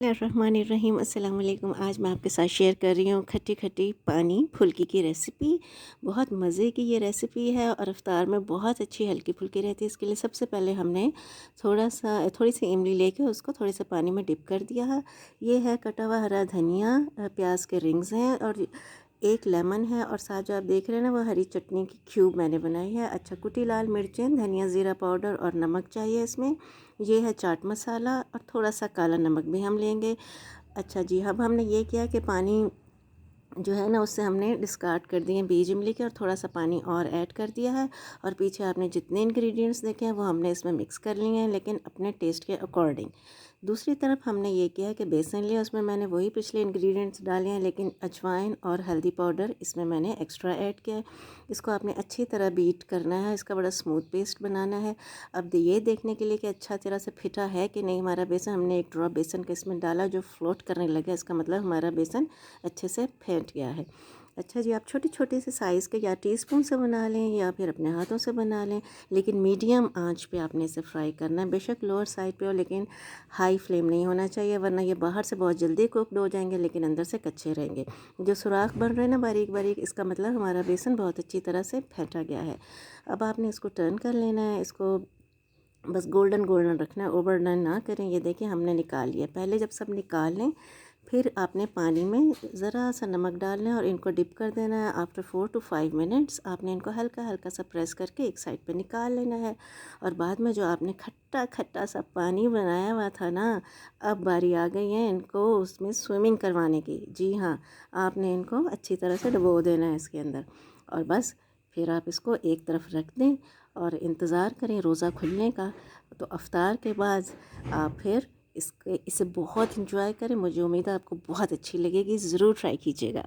रहमानिर्रहीम अस्सलाम वालेकुम। आज मैं आपके साथ शेयर कर रही हूँ खट्टी खट्टी पानी फुल्की की रेसिपी। बहुत मज़े की ये रेसिपी है और इफ्तार में बहुत अच्छी हल्की फुल्की रहती है। इसके लिए सबसे पहले हमने थोड़ी सी इमली लेके उसको थोड़े से पानी में डिप कर दिया है। ये है कटा हुआ हरा धनिया, प्याज के रिंग्स हैं और एक लेमन है, और साथ जो आप देख रहे हैं ना वो हरी चटनी की क्यूब मैंने बनाई है। अच्छा, कुटी लाल मिर्चें, धनिया ज़ीरा पाउडर और नमक चाहिए इसमें। ये है चाट मसाला और थोड़ा सा काला नमक भी हम लेंगे। अच्छा जी, अब हमने ये किया कि पानी जो है ना उससे हमने डिस्कार्ड कर दिए बीज इमली के, और थोड़ा सा पानी और ऐड कर दिया है। और पीछे आपने जितने इंग्रेडिएंट्स देखे हैं वो हमने इसमें मिक्स कर लिए हैं, लेकिन अपने टेस्ट के अकॉर्डिंग। दूसरी तरफ हमने ये किया है कि बेसन लिया, उसमें मैंने वही पिछले इंग्रेडिएंट्स डाले हैं, लेकिन अजवाइन और हल्दी पाउडर इसमें मैंने एक्स्ट्रा ऐड किया है। इसको आपने अच्छी तरह बीट करना है, इसका बड़ा स्मूथ पेस्ट बनाना है। अब ये देखने के लिए कि अच्छा तरह से फिटा है कि नहीं हमारा बेसन, हमने एक ड्रॉप बेसन का इसमें डाला जो फ्लोट करने लगा, इसका मतलब हमारा बेसन अच्छे से फेंट गया है। अच्छा जी, आप छोटी छोटी से साइज़ के या टीस्पून से बना लें या फिर अपने हाथों से बना लें, लेकिन मीडियम आंच पे आपने इसे फ्राई करना है। बेशक लोअर साइड पे हो, लेकिन हाई फ्लेम नहीं होना चाहिए, वरना ये बाहर से बहुत जल्दी कुकड हो जाएंगे लेकिन अंदर से कच्चे रहेंगे। जो सुराख बन रहे हैं ना बारीक बारीक, इसका मतलब हमारा बेसन बहुत अच्छी तरह से फेंटा गया है। अब आपने इसको टर्न कर लेना है, इसको बस गोल्डन गोल्डन रखना है, ओवर डन ना करें। ये देखिए हमने निकाल लिया। पहले जब सब निकाल लें फिर आपने पानी में ज़रा सा नमक डालना है और इनको डिप कर देना है। आफ्टर 4 to 5 मिनट्स आपने इनको हल्का हल्का सा प्रेस करके एक साइड पे निकाल लेना है। और बाद में जो आपने खट्टा खट्टा सा पानी बनाया हुआ था ना, अब बारी आ गई है इनको उसमें स्विमिंग करवाने की। जी हाँ, आपने इनको अच्छी तरह से डुबो देना है इसके अंदर, और बस फिर आप इसको एक तरफ रख दें और इंतज़ार करें रोज़ा खुलने का। तो अफ्तार के बाद आप फिर इसे बहुत इंजॉय करें। मुझे उम्मीद है आपको बहुत अच्छी लगेगी, ज़रूर ट्राई कीजिएगा।